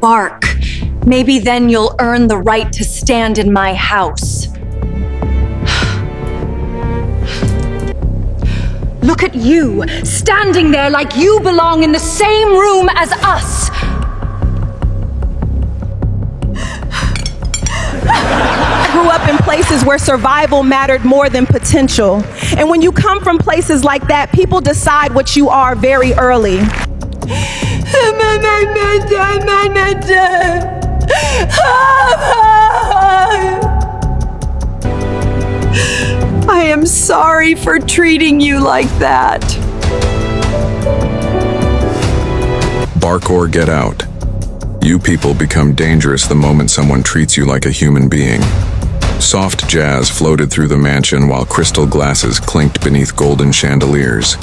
bark. Maybe then you'll earn the right to stand in my house. Look at you, standing there like you belong in the same room as us. I grew up in places where survival mattered more than potential. And when you come from places like that, people decide what you are very early. I am sorry for treating you like that. Bark or get out. You people become dangerous the moment someone treats you like a human being. Soft jazz floated through the mansion while crystal glasses clinked beneath golden chandeliers.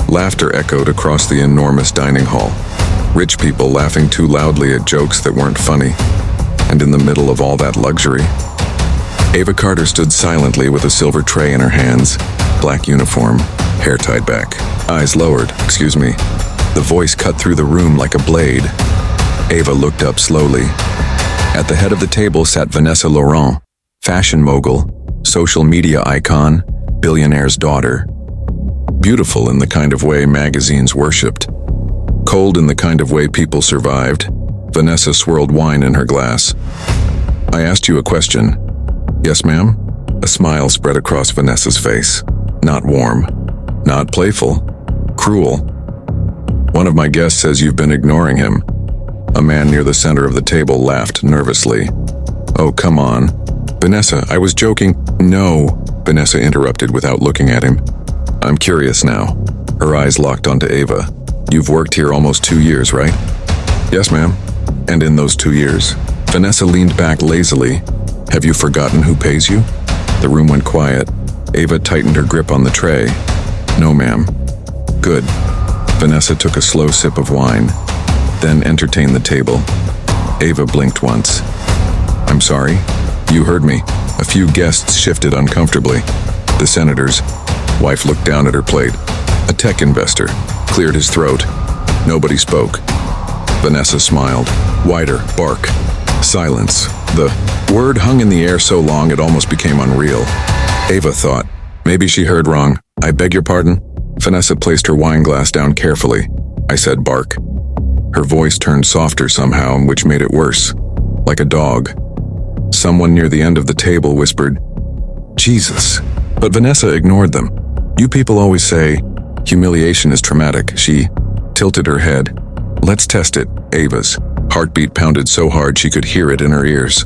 Laughter echoed across the enormous dining hall. Rich people laughing too loudly at jokes that weren't funny. And in the middle of all that luxury, Ava Carter stood silently with a silver tray in her hands, black uniform, hair tied back, eyes lowered, excuse me. The voice cut through the room like a blade. Ava looked up slowly. At the head of the table sat Vanessa Laurent, fashion mogul, social media icon, billionaire's daughter. Beautiful in the kind of way magazines worshipped. Cold in the kind of way people survived. Vanessa swirled wine in her glass. I asked you a question. Yes, ma'am? A smile spread across Vanessa's face. Not warm. Not playful. Cruel. One of my guests says you've been ignoring him. A man near the center of the table laughed nervously. Oh, come on. Vanessa, I was joking. No, Vanessa interrupted without looking at him. I'm curious now. Her eyes locked onto Ava. You've worked here almost 2 years, right? Yes, ma'am. And in those 2 years, Vanessa leaned back lazily. Have you forgotten who pays you? The room went quiet. Ava tightened her grip on the tray. No, ma'am. Good. Vanessa took a slow sip of wine, then entertained the table. Ava blinked once. I'm sorry. You heard me. A few guests shifted uncomfortably. The senator's wife looked down at her plate. A tech investor cleared his throat. Nobody spoke. Vanessa smiled. Wider, bark. Silence. The word hung in the air so long it almost became unreal. Ava thought, maybe she heard wrong. I beg your pardon? Vanessa placed her wine glass down carefully. I said bark. Her voice turned softer somehow, which made it worse. Like a dog. Someone near the end of the table whispered, Jesus. But Vanessa ignored them. You people always say, humiliation is traumatic. She tilted her head. Let's test it, Ava's. Heartbeat pounded so hard she could hear it in her ears.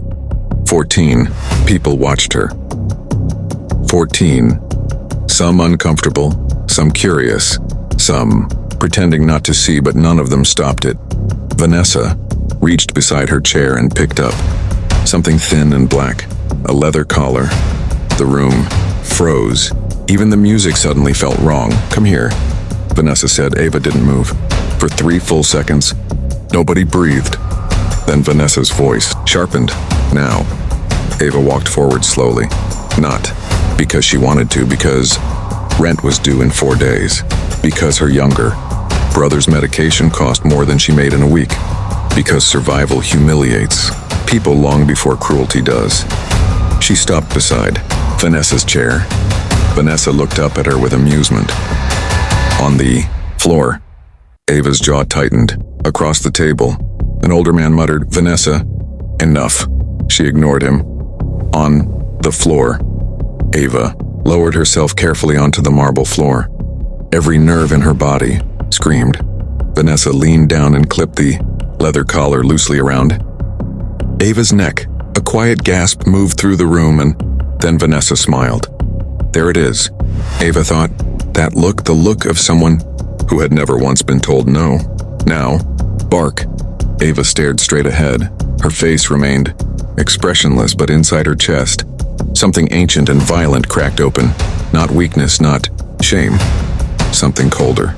14. People watched her. 14. Some uncomfortable, some curious, some pretending not to see, but none of them stopped it. Vanessa reached beside her chair and picked up something thin and black, a leather collar. The room froze. Even the music suddenly felt wrong. Come here, Vanessa said. Ava didn't move. For 3 full seconds, nobody breathed. Then Vanessa's voice sharpened. Now, Ava walked forward slowly. Not because she wanted to, because rent was due in 4 days. Because her younger brother's medication cost more than she made in a week. Because survival humiliates people long before cruelty does. She stopped beside Vanessa's chair. Vanessa looked up at her with amusement. On the floor, Ava's jaw tightened. Across the table, an older man muttered, Vanessa, enough. She ignored him. On the floor, Ava lowered herself carefully onto the marble floor. Every nerve in her body screamed. Vanessa leaned down and clipped the leather collar loosely around Ava's neck. A quiet gasp moved through the room, and then Vanessa smiled. There it is, Ava thought. That look, the look of someone who had never once been told no. Now, bark. Ava stared straight ahead. Her face remained expressionless, but inside her chest, something ancient and violent cracked open. Not weakness, not shame. Something colder.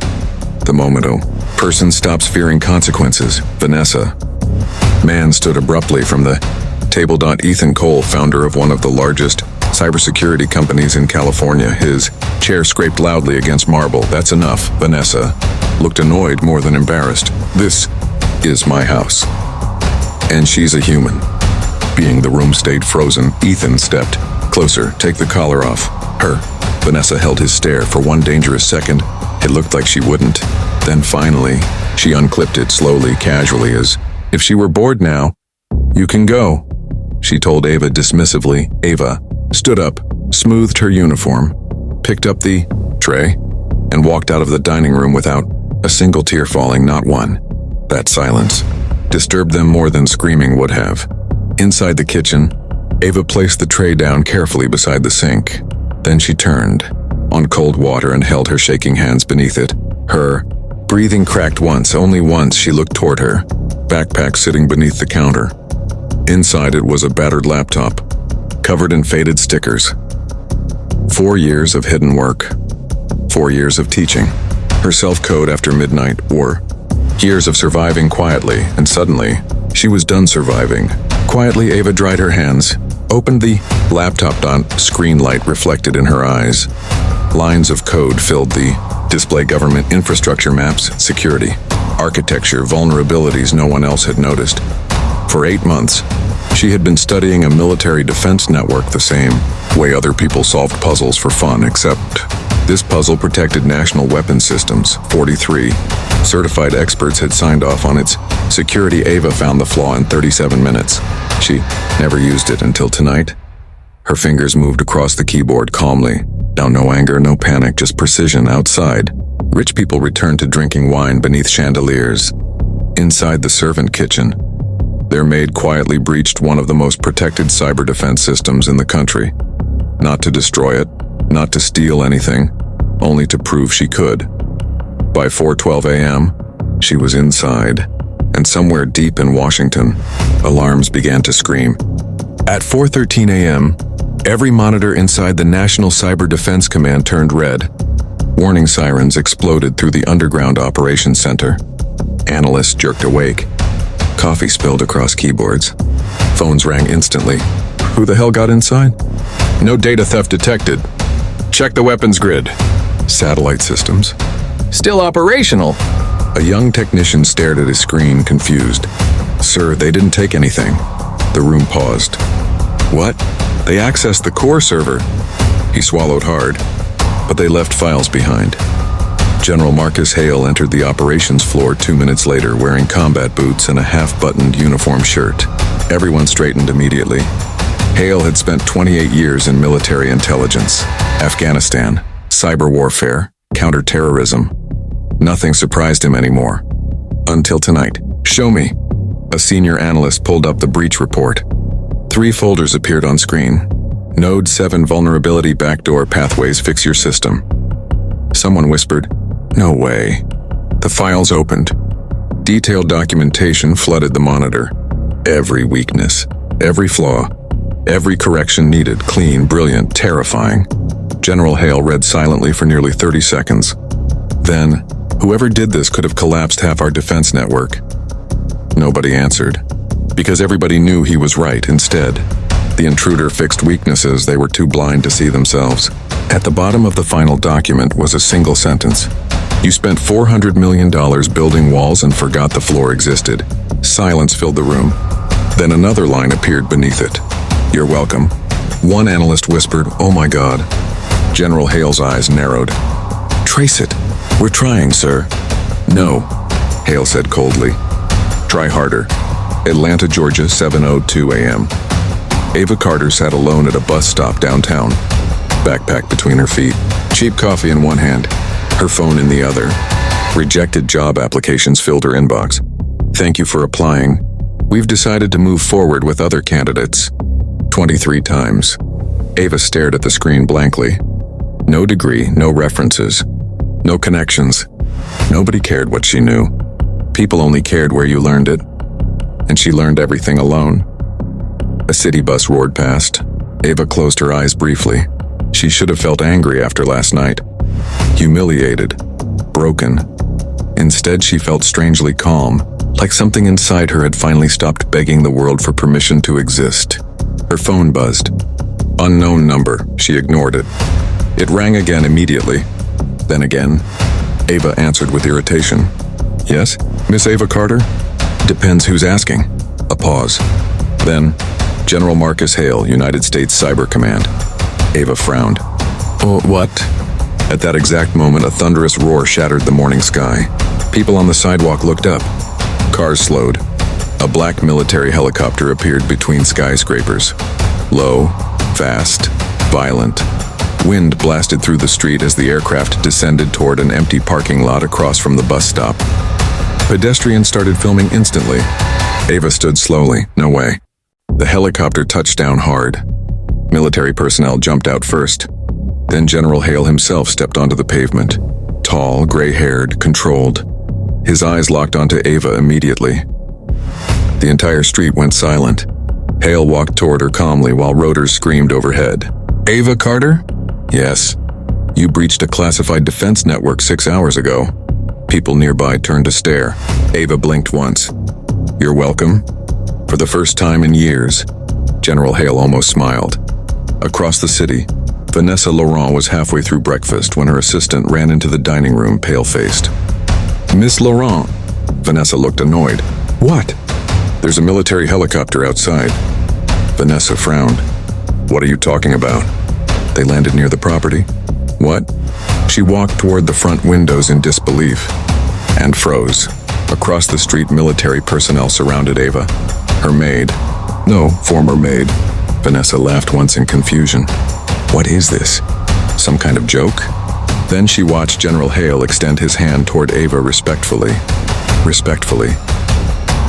The moment a person stops fearing consequences. Vanessa. Man stood abruptly from the table. Ethan Cole, founder of one of the largest cybersecurity companies in California. His chair scraped loudly against marble. That's enough. Vanessa looked annoyed more than embarrassed. This is my house. And she's a human. Being the room stayed frozen, Ethan stepped closer. Take the collar off. Her. Vanessa held his stare for one dangerous second. It looked like she wouldn't. Then finally, she unclipped it slowly, casually, as if she were bored now. You can go, she told Ava dismissively. Ava stood up, smoothed her uniform, picked up the tray, and walked out of the dining room without a single tear falling, not one. That silence disturbed them more than screaming would have. Inside the kitchen, Ava placed the tray down carefully beside the sink. Then she turned on cold water and held her shaking hands beneath it. Her breathing cracked once, only once. She looked toward her backpack sitting beneath the counter. Inside it was a battered laptop, covered in faded stickers. 4 years of hidden work. 4 years of teaching. Her self-code after midnight war. Years of surviving quietly, and suddenly, she was done surviving. Quietly, Ava dried her hands, opened the laptop. Screen light reflected in her eyes. Lines of code filled the display. Government infrastructure maps, security, architecture, vulnerabilities no one else had noticed. For 8 months, she had been studying a military defense network the same way other people solved puzzles for fun, except this puzzle protected national weapons systems. 43 certified experts had signed off on its security. Ava found the flaw in 37 minutes. She never used it until tonight. Her fingers moved across the keyboard calmly. Now no anger, no panic, just precision. Outside, rich people returned to drinking wine beneath chandeliers. Inside the servant kitchen, their maid quietly breached one of the most protected cyber defense systems in the country. Not to destroy it, not to steal anything, only to prove she could. By 4:12 a.m., she was inside, and somewhere deep in Washington, alarms began to scream. At 4:13 a.m., every monitor inside the National Cyber Defense Command turned red. Warning sirens exploded through the underground operations center. Analysts jerked awake. Coffee spilled across keyboards. Phones rang instantly. Who the hell got inside? No data theft detected. Check the weapons grid. Satellite systems. Still operational. A young technician stared at his screen, confused. Sir, they didn't take anything. The room paused. What? They accessed the core server. He swallowed hard, but they left files behind. General Marcus Hale entered the operations floor 2 minutes later wearing combat boots and a half-buttoned uniform shirt. Everyone straightened immediately. Hale had spent 28 years in military intelligence, Afghanistan, cyber warfare, counterterrorism. Nothing surprised him anymore. Until tonight. Show me. A senior analyst pulled up the breach report. 3 folders appeared on screen. Node 7 vulnerability backdoor pathways, fix your system. Someone whispered, "No way." The files opened. Detailed documentation flooded the monitor. Every weakness, every flaw, every correction needed, clean, brilliant, terrifying. General Hale read silently for nearly 30 seconds. Then, whoever did this could have collapsed half our defense network. Nobody answered, because everybody knew he was right. Instead, the intruder fixed weaknesses they were too blind to see themselves. At the bottom of the final document was a single sentence. You spent $400 million building walls and forgot the floor existed. Silence filled the room. Then another line appeared beneath it. You're welcome. One analyst whispered, "Oh my God." General Hale's eyes narrowed. Trace it. We're trying, sir. No, Hale said coldly. Try harder. Atlanta, Georgia, 7:02 a.m. Ava Carter sat alone at a bus stop downtown. Backpack between her feet. Cheap coffee in one hand. Her phone in the other. Rejected job applications filled her inbox. Thank you for applying. We've decided to move forward with other candidates. 23 times. Ava stared at the screen blankly. No degree, no references, no connections. Nobody cared what she knew. People only cared where you learned it. And she learned everything alone. A city bus roared past. Ava closed her eyes briefly. She should have felt angry after last night. Humiliated. Broken. Instead, she felt strangely calm, like something inside her had finally stopped begging the world for permission to exist. Her phone buzzed. Unknown number. She ignored it. It rang again immediately. Then again. Ava answered with irritation. Yes, Miss Ava Carter? Depends who's asking. A pause. Then, General Marcus Hale, United States Cyber Command. Ava frowned. Oh, what? At that exact moment, a thunderous roar shattered the morning sky. People on the sidewalk looked up. Cars slowed. A black military helicopter appeared between skyscrapers. Low, fast, violent. Wind blasted through the street as the aircraft descended toward an empty parking lot across from the bus stop. Pedestrians started filming instantly. Ava stood slowly. No way. The helicopter touched down hard. Military personnel jumped out first. Then General Hale himself stepped onto the pavement. Tall, gray-haired, controlled. His eyes locked onto Ava immediately. The entire street went silent. Hale walked toward her calmly while rotors screamed overhead. Ava Carter? Yes. You breached a classified defense network 6 hours ago. People nearby turned to stare. Ava blinked once. You're welcome. For the first time in years, General Hale almost smiled. Across the city, Vanessa Laurent was halfway through breakfast when her assistant ran into the dining room, pale-faced. Miss Laurent. Vanessa looked annoyed. What? There's a military helicopter outside. Vanessa frowned. What are you talking about? They landed near the property. What? She walked toward the front windows in disbelief and froze. Across the street, military personnel surrounded Ava. Her maid. No, former maid. Vanessa laughed once in confusion. What is this? Some kind of joke? Then she watched General Hale extend his hand toward Ava respectfully. Respectfully.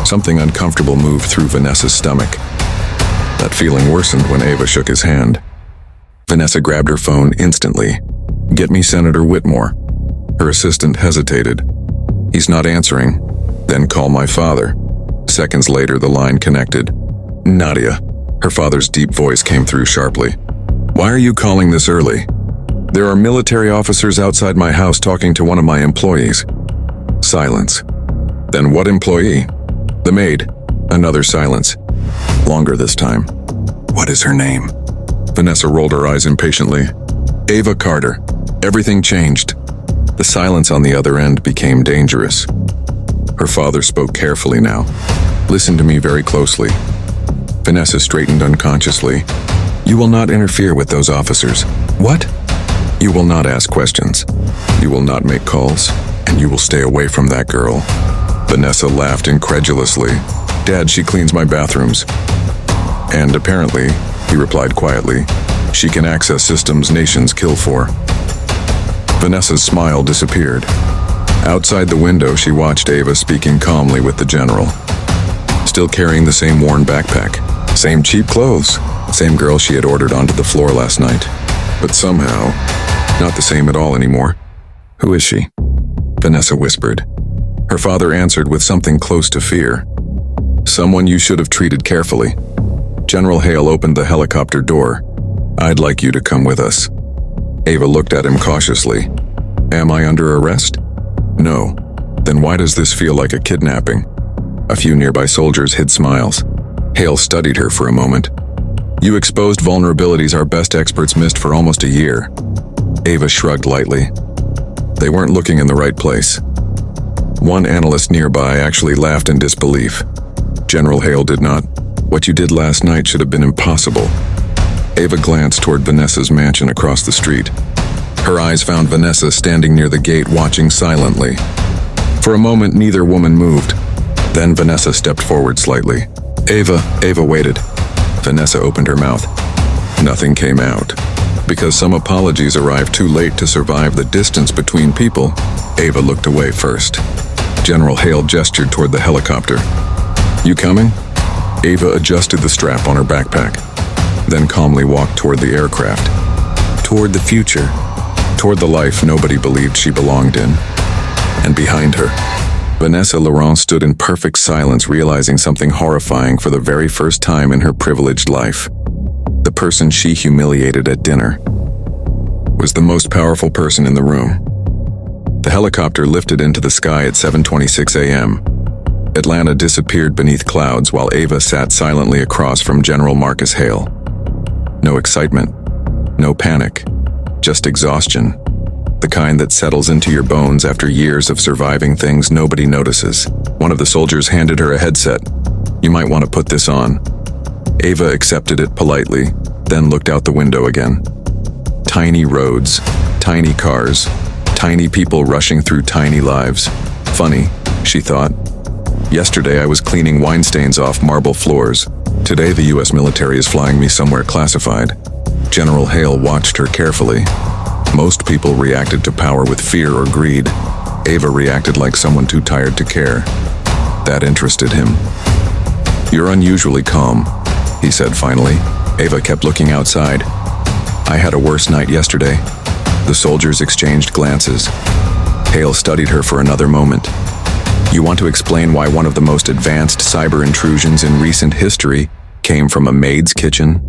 Something uncomfortable moved through Vanessa's stomach. That feeling worsened when Ava shook his hand. Vanessa grabbed her phone instantly. Get me Senator Whitmore. Her assistant hesitated. He's not answering. Then call my father. Seconds later, the line connected. Nadia. Her father's deep voice came through sharply. Why are you calling this early? There are military officers outside my house talking to one of my employees. Silence. Then what employee? The maid. Another silence. Longer this time. What is her name? Vanessa rolled her eyes impatiently. Ava Carter. Everything changed. The silence on the other end became dangerous. Her father spoke carefully now. Listen to me very closely. Vanessa straightened unconsciously. You will not interfere with those officers. What? You will not ask questions. You will not make calls, and you will stay away from that girl. Vanessa laughed incredulously. Dad, she cleans my bathrooms. And apparently, he replied quietly, she can access systems nations kill for. Vanessa's smile disappeared. Outside the window, she watched Ava speaking calmly with the general. Still carrying the same worn backpack, same cheap clothes, same girl she had ordered onto the floor last night. But somehow, not the same at all anymore. Who is she? Vanessa whispered. Her father answered with something close to fear. Someone you should have treated carefully. General Hale opened the helicopter door. I'd like you to come with us. Ava looked at him cautiously. Am I under arrest? No. Then why does this feel like a kidnapping? A few nearby soldiers hid smiles. Hale studied her for a moment. You exposed vulnerabilities our best experts missed for almost a year. Ava shrugged lightly. They weren't looking in the right place. One analyst nearby actually laughed in disbelief. General Hale did not. What you did last night should have been impossible. Ava glanced toward Vanessa's mansion across the street. Her eyes found Vanessa standing near the gate watching silently. For a moment, neither woman moved. Then Vanessa stepped forward slightly. Ava waited. Vanessa opened her mouth. Nothing came out. Because some apologies arrived too late to survive the distance between people, Ava looked away first. General Hale gestured toward the helicopter. You coming? Ava adjusted the strap on her backpack, then calmly walked toward the aircraft. Toward the future. Toward the life nobody believed she belonged in. And behind her, Vanessa Laurent stood in perfect silence, realizing something horrifying for the very first time in her privileged life. The person she humiliated at dinner was the most powerful person in the room. The helicopter lifted into the sky at 7:26 a.m. Atlanta disappeared beneath clouds while Ava sat silently across from General Marcus Hale. No excitement, no panic, just exhaustion. the kind that settles into your bones after years of surviving things nobody notices. One of the soldiers handed her a headset. "You might want to put this on." Ava accepted it politely, then looked out the window again. Tiny roads, tiny cars, tiny people rushing through tiny lives. Funny, she thought. Yesterday I was cleaning wine stains off marble floors. Today the US military is flying me somewhere classified. General Hale watched her carefully. Most people reacted to power with fear or greed. Ava reacted like someone too tired to care. That interested him. "You're unusually calm," he said finally. Ava kept looking outside. "I had a worse night yesterday." The soldiers exchanged glances. Hale studied her for another moment. "You want to explain why one of the most advanced cyber intrusions in recent history came from a maid's kitchen?"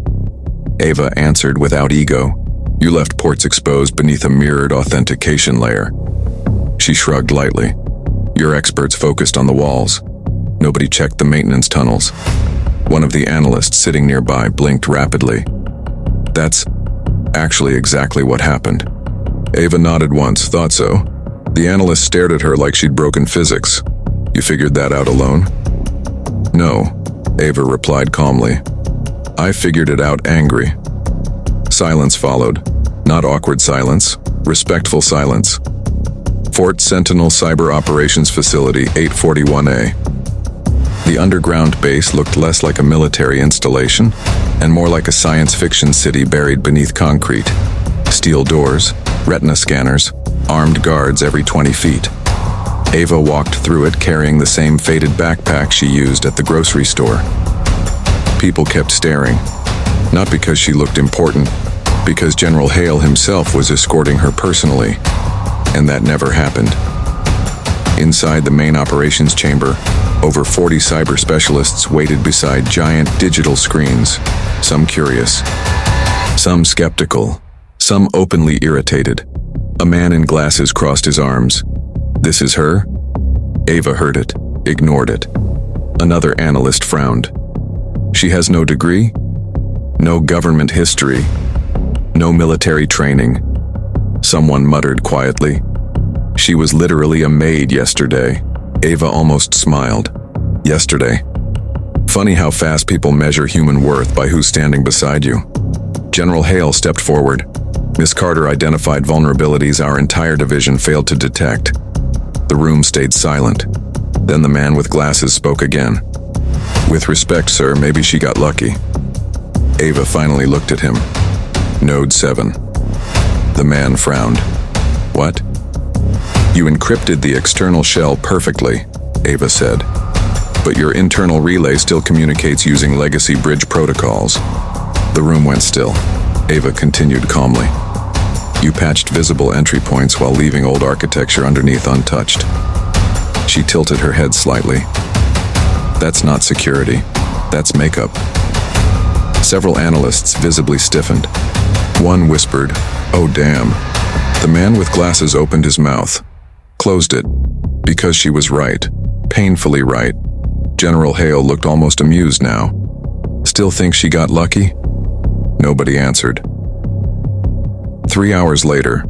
Ava answered without ego. "You left ports exposed beneath a mirrored authentication layer." She shrugged lightly. "Your experts focused on the walls. Nobody checked the maintenance tunnels." One of the analysts sitting nearby blinked rapidly. "That's actually exactly what happened." Ava nodded once, thought so. The analyst stared at her like she'd broken physics. "You figured that out alone?" "No," Ava replied calmly. "I figured it out angry." Silence followed. Not awkward silence, respectful silence. Fort Sentinel Cyber Operations Facility 841A. The underground base looked less like a military installation and more like a science fiction city buried beneath concrete. Steel doors, retina scanners, armed guards every 20 feet. Ava walked through it carrying the same faded backpack she used at the grocery store. People kept staring, not because she looked important, because General Hale himself was escorting her personally, and that never happened. Inside the main operations chamber, over 40 cyber specialists waited beside giant digital screens, some curious, some skeptical, some openly irritated. A man in glasses crossed his arms. "This is her?" Ava heard it, ignored it. Another analyst frowned. "She has no degree, no government history, no military training." Someone muttered quietly. "She was literally a maid yesterday." Ava almost smiled. Yesterday. Funny how fast people measure human worth by who's standing beside you. General Hale stepped forward. "Miss Carter identified vulnerabilities our entire division failed to detect." The room stayed silent. Then the man with glasses spoke again. "With respect, sir, maybe she got lucky." Ava finally looked at him. "Node 7. The man frowned. "What?" "You encrypted the external shell perfectly," Ava said. "But your internal relay still communicates using legacy bridge protocols." The room went still. Ava continued calmly. "You patched visible entry points while leaving old architecture underneath untouched." She tilted her head slightly. "That's not security. That's makeup." Several analysts visibly stiffened. One whispered, "Oh damn." The man with glasses opened his mouth, closed it, because she was right, painfully right. General Hale looked almost amused now. "Still think she got lucky?" Nobody answered. 3 hours later,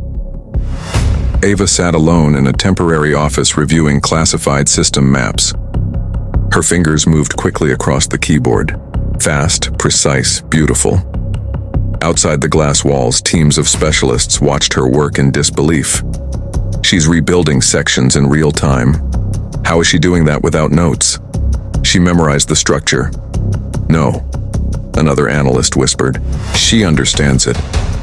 Ava sat alone in a temporary office reviewing classified system maps. Her fingers moved quickly across the keyboard. Fast, precise, beautiful. Outside the glass walls, teams of specialists watched her work in disbelief. She's rebuilding sections in real time. How is she doing that without notes? She memorized the structure. No, another analyst whispered. She understands it.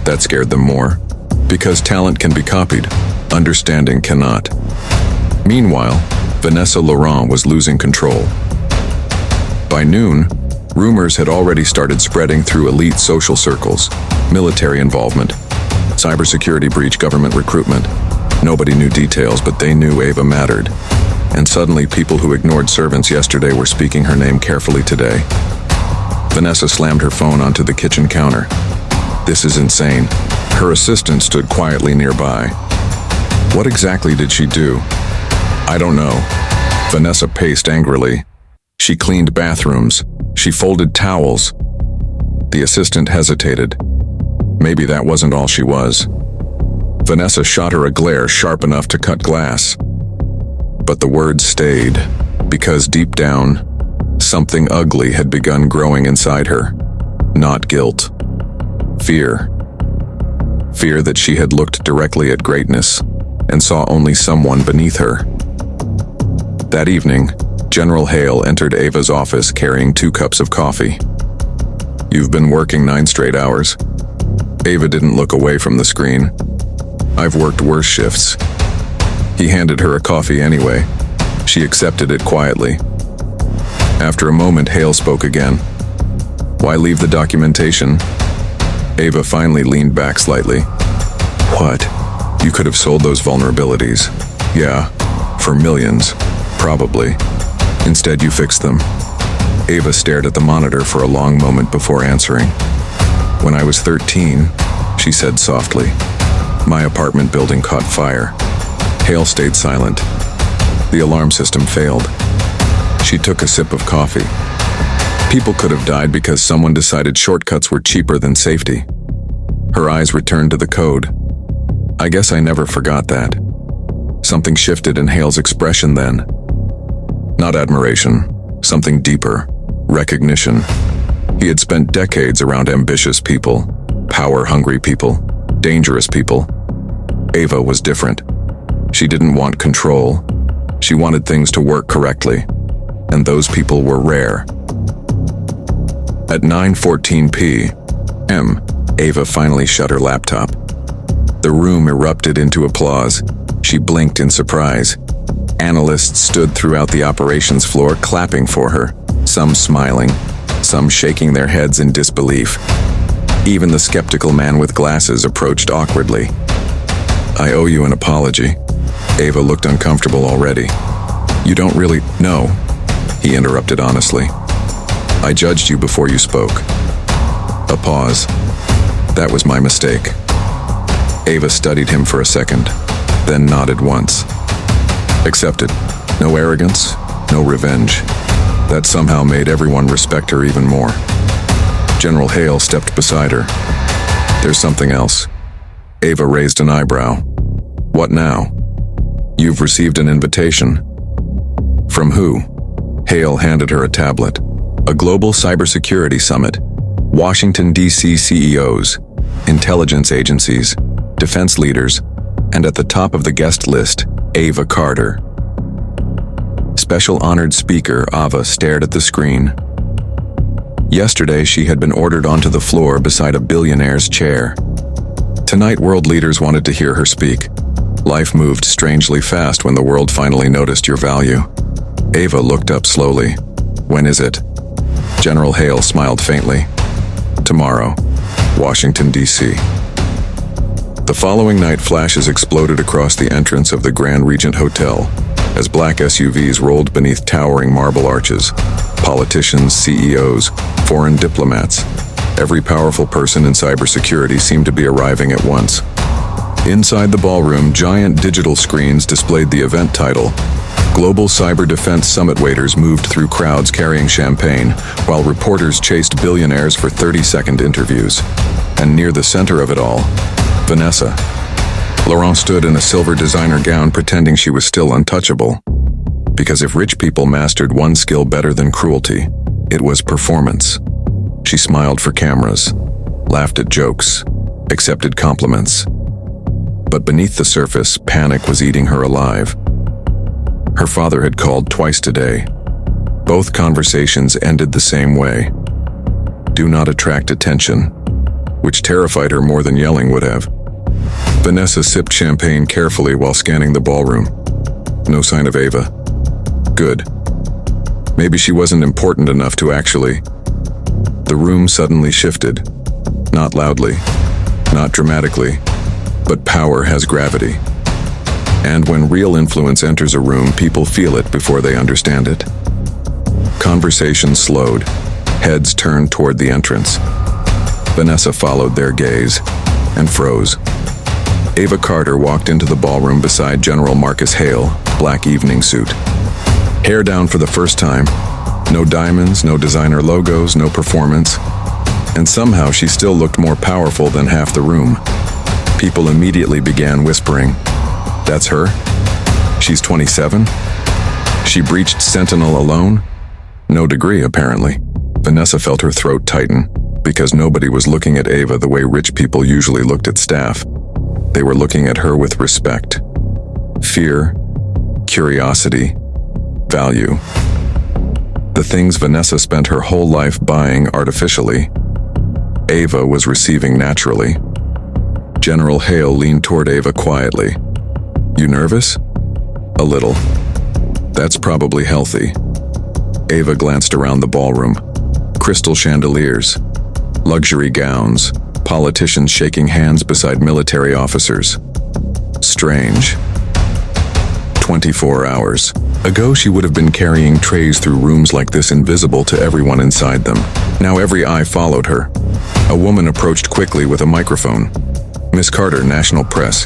That scared them more. Because talent can be copied, understanding cannot. Meanwhile, Vanessa Laurent was losing control. By noon, rumors had already started spreading through elite social circles. Military involvement, cybersecurity breach, government recruitment. Nobody knew details, but they knew Ava mattered. And suddenly, people who ignored servants yesterday were speaking her name carefully today. Vanessa slammed her phone onto the kitchen counter. This is insane. Her assistant stood quietly nearby. What exactly did she do? I don't know. Vanessa paced angrily. She cleaned bathrooms. She folded towels. The assistant hesitated. Maybe that wasn't all she was. Vanessa shot her a glare sharp enough to cut glass. But the words stayed, because deep down, something ugly had begun growing inside her. Not guilt. Fear. Fear that she had looked directly at greatness and saw only someone beneath her. That evening, General Hale entered Ava's office carrying 2 cups of coffee. "You've been working 9 straight hours." Ava didn't look away from the screen. "I've worked worse shifts." He handed her a coffee anyway. She accepted it quietly. After a moment, Hale spoke again. "Why leave the documentation?" Ava finally leaned back slightly. "What? You could have sold those vulnerabilities." "Yeah, for millions, probably. Instead, you fixed them." Ava stared at the monitor for a long moment before answering. "When I was 13, she said softly, "my apartment building caught fire." Hale stayed silent. The alarm system failed. She took a sip of coffee. People could have died because someone decided shortcuts were cheaper than safety. Her eyes returned to the code. "I guess I never forgot that." Something shifted in Hale's expression then. Not admiration, something deeper. Recognition. He had spent decades around ambitious people, power-hungry people, dangerous people. Ava was different. She didn't want control. She wanted things to work correctly, and those people were rare. At 9:14 p.m., Ava finally shut her laptop. The room erupted into applause. She blinked in surprise. Analysts stood throughout the operations floor clapping for her, some smiling, some shaking their heads in disbelief. Even the skeptical man with glasses approached awkwardly. "I owe you an apology." Ava looked uncomfortable already. "You don't really know," he interrupted honestly. "I judged you before you spoke." A pause. "That was my mistake." Ava studied him for a second, then nodded once. "Accepted. No arrogance, no revenge." That somehow made everyone respect her even more. General Hale stepped beside her. "There's something else." Ava raised an eyebrow. "What now?" "You've received an invitation." "From who?" Hale handed her a tablet. "A global cybersecurity summit. Washington, D.C. CEOs, intelligence agencies, defense leaders, and at the top of the guest list, Ava Carter." Special honored speaker Ava stared at the screen. Yesterday, she had been ordered onto the floor beside a billionaire's chair. Tonight, world leaders wanted to hear her speak. Life moved strangely fast when the world finally noticed your value. Ava looked up slowly. "When is it?" General Hale smiled faintly. "Tomorrow, Washington, D.C." The following night, flashes exploded across the entrance of the Grand Regent Hotel as black SUVs rolled beneath towering marble arches. Politicians, CEOs, foreign diplomats. Every powerful person in cybersecurity seemed to be arriving at once. Inside the ballroom, giant digital screens displayed the event title. Global Cyber Defense Summit waiters moved through crowds carrying champagne, while reporters chased billionaires for 30-second interviews. And near the center of it all, Vanessa. Laurent stood in a silver designer gown pretending she was still untouchable. Because if rich people mastered one skill better than cruelty, it was performance. She smiled for cameras, laughed at jokes, accepted compliments. But beneath the surface, panic was eating her alive. Her father had called twice today. Both conversations ended the same way. "Do not attract attention," which terrified her more than yelling would have. Vanessa sipped champagne carefully while scanning the ballroom. No sign of Ava. Good. Maybe she wasn't important enough to actually. The room suddenly shifted. Not loudly, not dramatically, but power has gravity. And when real influence enters a room, people feel it before they understand it. Conversation slowed. Heads turned toward the entrance. Vanessa followed their gaze and froze. Ava Carter walked into the ballroom beside General Marcus Hale, black evening suit. Hair down for the first time. No diamonds, no designer logos, no performance. And somehow she still looked more powerful than half the room. People immediately began whispering, "That's her? She's 27? She breached Sentinel alone? No degree, apparently." Vanessa felt her throat tighten, because nobody was looking at Ava the way rich people usually looked at staff. They were looking at her with respect, fear, curiosity, value. The things Vanessa spent her whole life buying artificially, Ava was receiving naturally. General Hale leaned toward Ava quietly. "You nervous?" "A little." "That's probably healthy." Ava glanced around the ballroom. Crystal chandeliers, luxury gowns, politicians shaking hands beside military officers. Strange. 24 hours ago, she would have been carrying trays through rooms like this, invisible to everyone inside them. Now every eye followed her. A woman approached quickly with a microphone. "Miss Carter, National Press.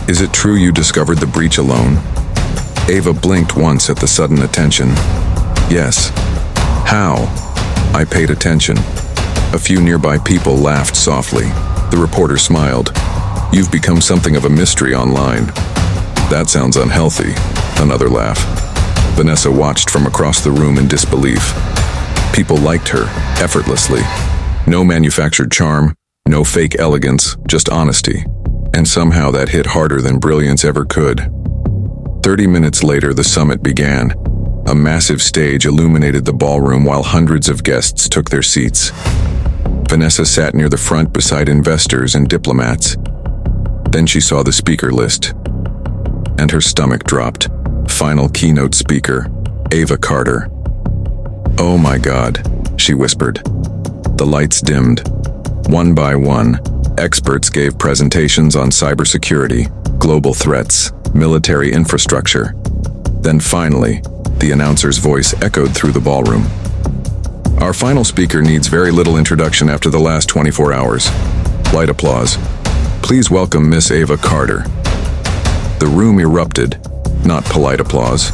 Is it true you discovered the breach alone?" Ava blinked once at the sudden attention. "Yes." "How?" I paid attention. A few nearby people laughed softly. The reporter smiled. "You've become something of a mystery online." "That sounds unhealthy." Another laugh. Vanessa watched from across the room in disbelief. People liked her, effortlessly. No manufactured charm, no fake elegance, just honesty. And somehow that hit harder than brilliance ever could. 30 minutes later, the summit began. A massive stage illuminated the ballroom while hundreds of guests took their seats. Vanessa sat near the front beside investors and diplomats. Then she saw the speaker list, and her stomach dropped. Final keynote speaker, Ava Carter. "Oh my God," she whispered. The lights dimmed. One by one, experts gave presentations on cybersecurity, global threats, military infrastructure. Then finally, the announcer's voice echoed through the ballroom. "Our final speaker needs very little introduction after the last 24 hours. Light applause. Please welcome Miss Ava Carter." The room erupted. Not polite applause.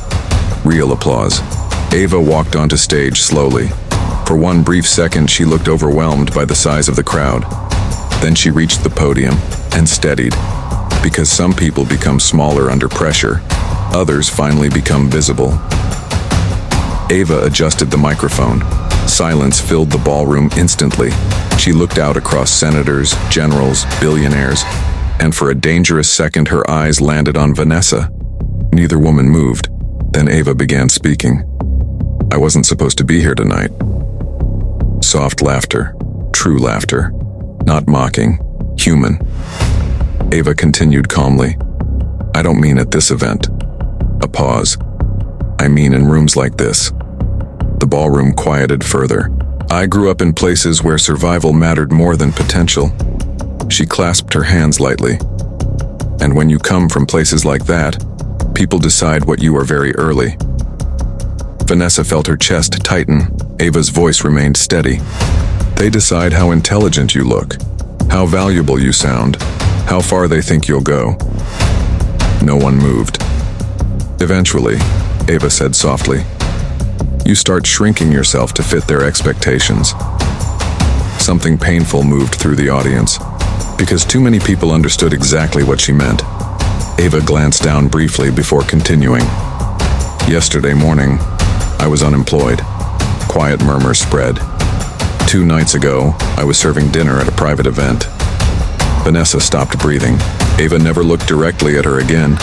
Real applause. Ava walked onto stage slowly. For one brief second, she looked overwhelmed by the size of the crowd. Then she reached the podium and steadied. Because some people become smaller under pressure, others finally become visible. Ava adjusted the microphone. Silence filled the ballroom instantly. She looked out across senators, generals, billionaires, and for a dangerous second her eyes landed on Vanessa. Neither woman moved. Then Ava began speaking. "I wasn't supposed to be here tonight." Soft laughter. True laughter. Not mocking. Human. Ava continued calmly. "I don't mean at this event." A pause. "I mean in rooms like this." The ballroom quieted further. "I grew up in places where survival mattered more than potential." She clasped her hands lightly. "And when you come from places like that, people decide what you are very early." Vanessa felt her chest tighten. Ava's voice remained steady. "They decide how intelligent you look, how valuable you sound, how far they think you'll go." No one moved. "Eventually," Ava said softly, "you start shrinking yourself to fit their expectations." Something painful moved through the audience, because too many people understood exactly what she meant. Ava glanced down briefly before continuing. "Yesterday morning, I was unemployed." Quiet murmurs spread. "2 nights ago, I was serving dinner at a private event." Vanessa stopped breathing. Ava never looked directly at her again,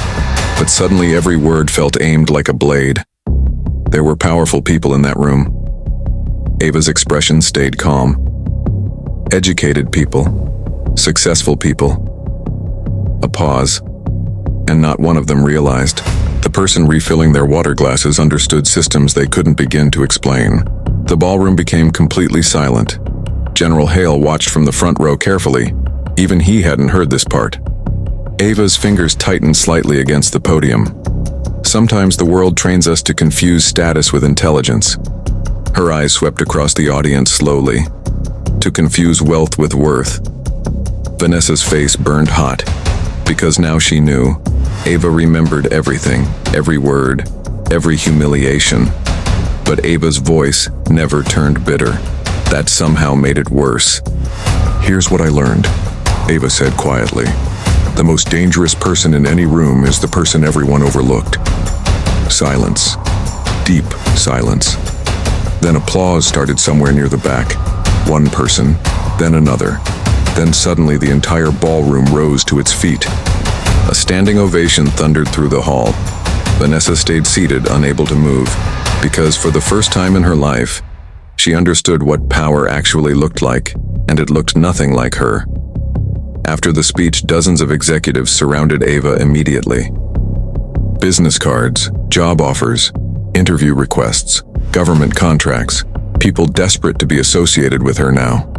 but suddenly every word felt aimed like a blade. There were powerful people in that room. Ava's expression stayed calm. Educated people. Successful people. A pause, and not one of them realized. The person refilling their water glasses understood systems they couldn't begin to explain. The ballroom became completely silent. General Hale watched from the front row carefully. Even he hadn't heard this part. Ava's fingers tightened slightly against the podium. Sometimes the world trains us to confuse status with intelligence. Her eyes swept across the audience slowly. To confuse wealth with worth. Vanessa's face burned hot, because now she knew. Ava remembered everything, every word, every humiliation. But Ava's voice never turned bitter. That somehow made it worse. "Here's what I learned," Ava said quietly. The most dangerous person in any room is the person everyone overlooked. Silence. Deep silence. Then applause started somewhere near the back. One person, then another. Then suddenly the entire ballroom rose to its feet. A standing ovation thundered through the hall. Vanessa stayed seated, unable to move, because for the first time in her life, she understood what power actually looked like, and it looked nothing like her. After the speech, dozens of executives surrounded Ava immediately. Business cards, job offers, interview requests, government contracts, people desperate to be associated with her now.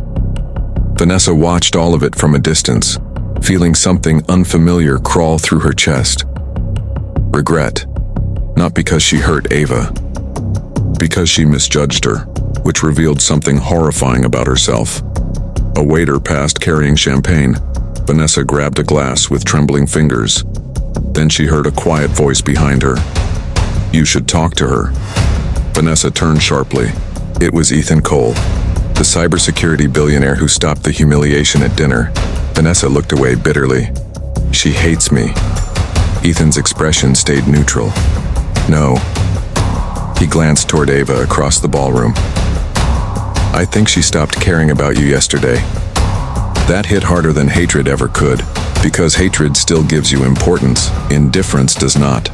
Vanessa watched all of it from a distance, feeling something unfamiliar crawl through her chest. Regret, not because she hurt Ava, because she misjudged her, which revealed something horrifying about herself. A waiter passed carrying champagne. Vanessa grabbed a glass with trembling fingers. Then she heard a quiet voice behind her. "You should talk to her." Vanessa turned sharply. It was Ethan Cole, the cybersecurity billionaire who stopped the humiliation at dinner. Vanessa looked away bitterly. "She hates me." Ethan's expression stayed neutral. "No." He glanced toward Ava across the ballroom. "I think she stopped caring about you yesterday." That hit harder than hatred ever could, because hatred still gives you importance, indifference does not.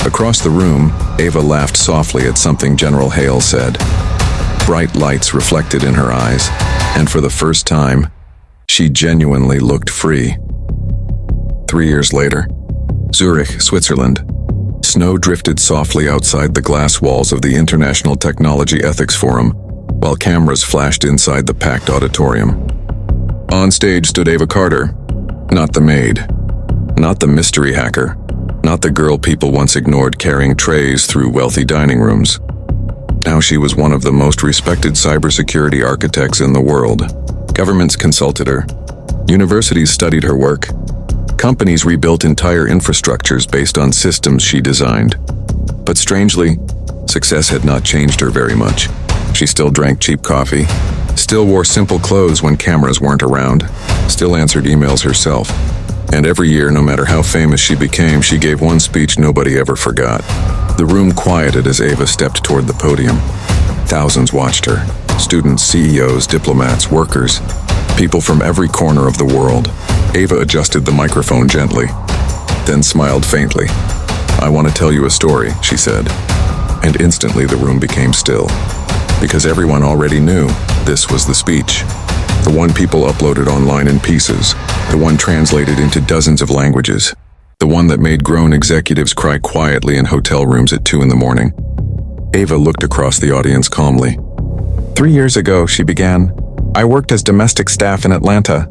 Across the room, Ava laughed softly at something General Hale said. Bright lights reflected in her eyes, and for the first time, she genuinely looked free. 3 years later, Zurich, Switzerland. Snow drifted softly outside the glass walls of the International Technology Ethics Forum, while cameras flashed inside the packed auditorium. On stage stood Ava Carter, not the maid, not the mystery hacker, not the girl people once ignored carrying trays through wealthy dining rooms. Now she was one of the most respected cybersecurity architects in the world. Governments consulted her. Universities studied her work. Companies rebuilt entire infrastructures based on systems she designed. But strangely, success had not changed her very much. She still drank cheap coffee, still wore simple clothes when cameras weren't around, still answered emails herself. And every year, no matter how famous she became, she gave one speech nobody ever forgot. The room quieted as Ava stepped toward the podium. Thousands watched her. Students, CEOs, diplomats, workers, people from every corner of the world. Ava adjusted the microphone gently, then smiled faintly. "I want to tell you a story," she said. And instantly the room became still, because everyone already knew this was the speech. The one people uploaded online in pieces, the one translated into dozens of languages, the one that made grown executives cry quietly in hotel rooms at 2 in the morning. Ava looked across the audience calmly. 3 years ago, she began, I worked as domestic staff in Atlanta.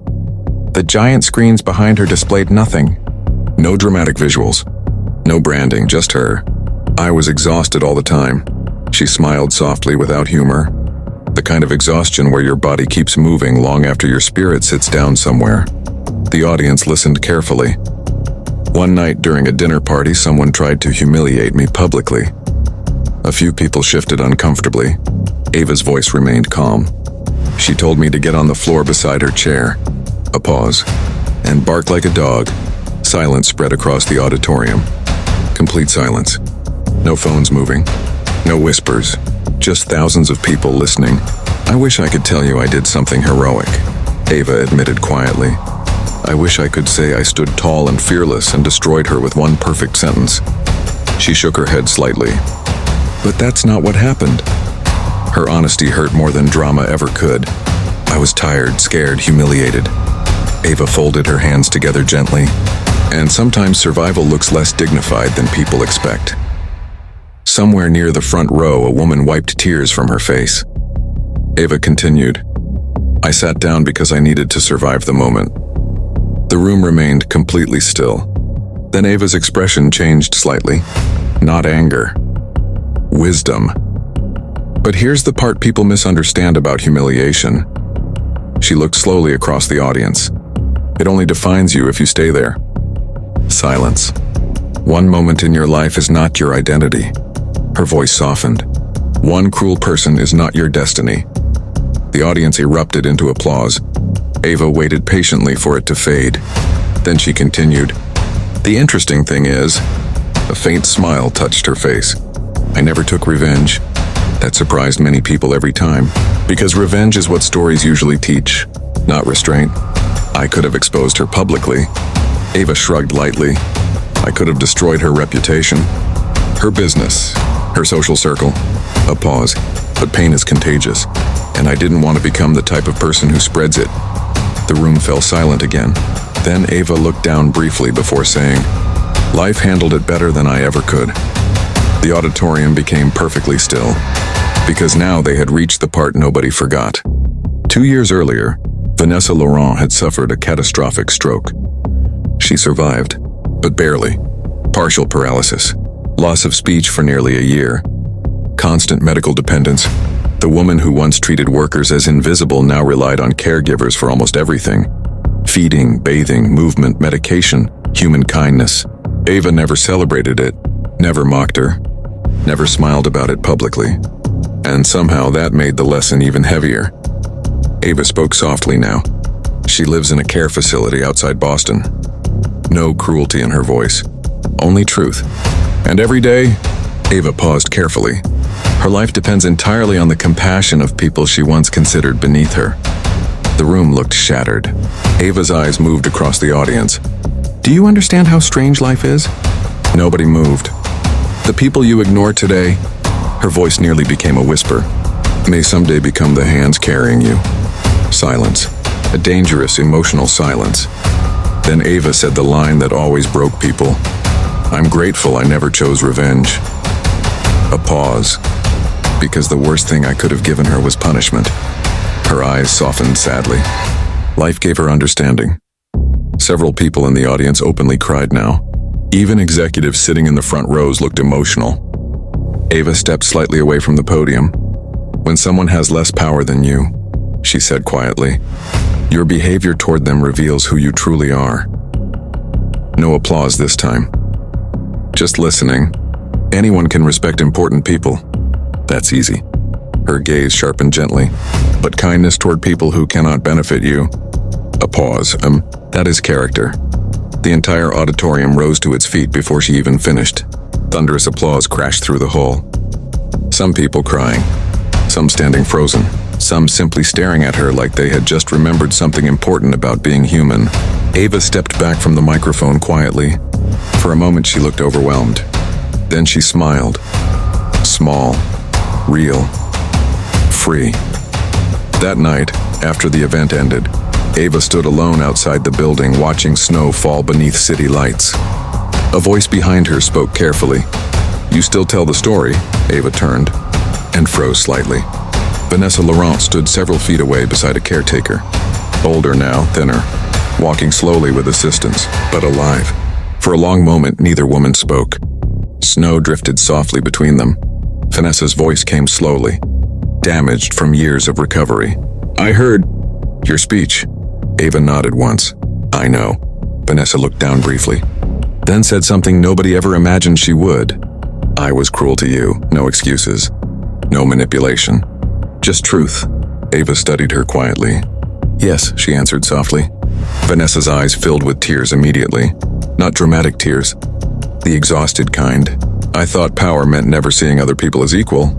The giant screens behind her displayed nothing. No dramatic visuals, no branding, just her. I was exhausted all the time. She smiled softly without humor. The kind of exhaustion where your body keeps moving long after your spirit sits down somewhere. The audience listened carefully. One night during a dinner party, someone tried to humiliate me publicly. A few people shifted uncomfortably. Ava's voice remained calm. She told me to get on the floor beside her chair. A pause, and bark like a dog. Silence spread across the auditorium. Complete silence. No phones moving. No whispers. Just thousands of people listening. I wish I could tell you I did something heroic, Ava admitted quietly. I wish I could say I stood tall and fearless and destroyed her with one perfect sentence. She shook her head slightly. But that's not what happened. Her honesty hurt more than drama ever could. I was tired, scared, humiliated. Ava folded her hands together gently. And sometimes survival looks less dignified than people expect. Somewhere near the front row, a woman wiped tears from her face. Ava continued, I sat down because I needed to survive the moment. The room remained completely still. Then Ava's expression changed slightly. Not anger. Wisdom. But here's the part people misunderstand about humiliation. She looked slowly across the audience. It only defines you if you stay there. Silence. One moment in your life is not your identity. Her voice softened. One cruel person is not your destiny. The audience erupted into applause. Ava waited patiently for it to fade. Then she continued, "The interesting thing is," a faint smile touched her face, "I never took revenge." That surprised many people every time, because revenge is what stories usually teach, not restraint. I could have exposed her publicly. Ava shrugged lightly. I could have destroyed her reputation, her business, her social circle. A pause. But pain is contagious, and I didn't want to become the type of person who spreads it. The room fell silent again. Then Ava looked down briefly before saying, "Life handled it better than I ever could." The auditorium became perfectly still, because now they had reached the part nobody forgot. 2 years earlier, Vanessa Laurent had suffered a catastrophic stroke. She survived, but barely. Partial paralysis, loss of speech for nearly a year, constant medical dependence. The woman who once treated workers as invisible now relied on caregivers for almost everything. Feeding, bathing, movement, medication, human kindness. Ava never celebrated it, never mocked her, never smiled about it publicly. And somehow that made the lesson even heavier. Ava spoke softly now. She lives in a care facility outside Boston. No cruelty in her voice, only truth. And every day, Ava paused carefully. Her life depends entirely on the compassion of people she once considered beneath her. The room looked shattered. Ava's eyes moved across the audience. "Do you understand how strange life is?" Nobody moved. "The people you ignore today," her voice nearly became a whisper, "may someday become the hands carrying you." Silence. A dangerous, emotional silence. Then Ava said the line that always broke people. "I'm grateful I never chose revenge." A pause, because the worst thing I could have given her was punishment. Her eyes softened sadly. Life gave her understanding. Several people in the audience openly cried now. Even executives sitting in the front rows looked emotional. Ava stepped slightly away from the podium. "When someone has less power than you," she said quietly, "your behavior toward them reveals who you truly are." No applause this time. Just listening. Anyone can respect important people. That's easy. Her gaze sharpened gently. But kindness toward people who cannot benefit you. A pause. That is character. The entire auditorium rose to its feet before she even finished. Thunderous applause crashed through the hall. Some people crying. Some standing frozen. Some simply staring at her like they had just remembered something important about being human. Ava stepped back from the microphone quietly. For a moment she looked overwhelmed. Then she smiled. Small. Real. Free. That night, after the event ended, Ava stood alone outside the building watching snow fall beneath city lights. A voice behind her spoke carefully. "You still tell the story?" Ava turned and froze slightly. Vanessa Laurent stood several feet away beside a caretaker. Older now, thinner, walking slowly with assistance, but alive. For a long moment, neither woman spoke. Snow drifted softly between them. Vanessa's voice came slowly, damaged from years of recovery. "I heard your speech." Ava nodded once. "I know." Vanessa looked down briefly, then said something nobody ever imagined she would. "I was cruel to you. No excuses. No manipulation. Just truth." Ava studied her quietly. "Yes," she answered softly. Vanessa's eyes filled with tears immediately. Not dramatic tears. The exhausted kind. "I thought power meant never seeing other people as equal."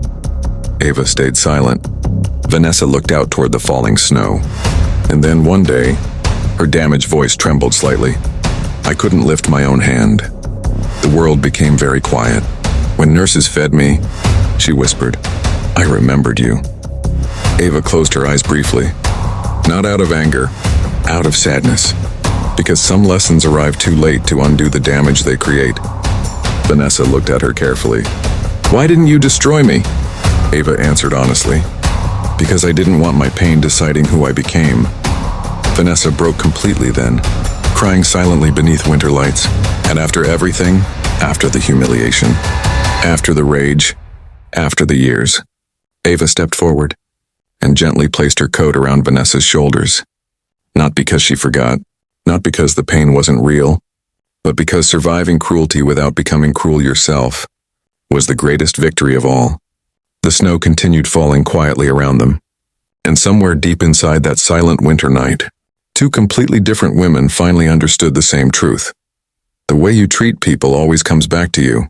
Ava stayed silent. Vanessa looked out toward the falling snow. And then one day, her damaged voice trembled slightly. "I couldn't lift my own hand." The world became very quiet. "When nurses fed me," she whispered, "I remembered you." Ava closed her eyes briefly. Not out of anger, out of sadness. Because some lessons arrive too late to undo the damage they create. Vanessa looked at her carefully. "Why didn't you destroy me?" Ava answered honestly. "Because I didn't want my pain deciding who I became." Vanessa broke completely then, crying silently beneath winter lights. And after everything, after the humiliation, after the rage, after the years, Ava stepped forward and gently placed her coat around Vanessa's shoulders. Not because she forgot, not because the pain wasn't real, but because surviving cruelty without becoming cruel yourself was the greatest victory of all. The snow continued falling quietly around them, and somewhere deep inside that silent winter night, Two completely different women finally understood the same truth. The way you treat people always comes back to you.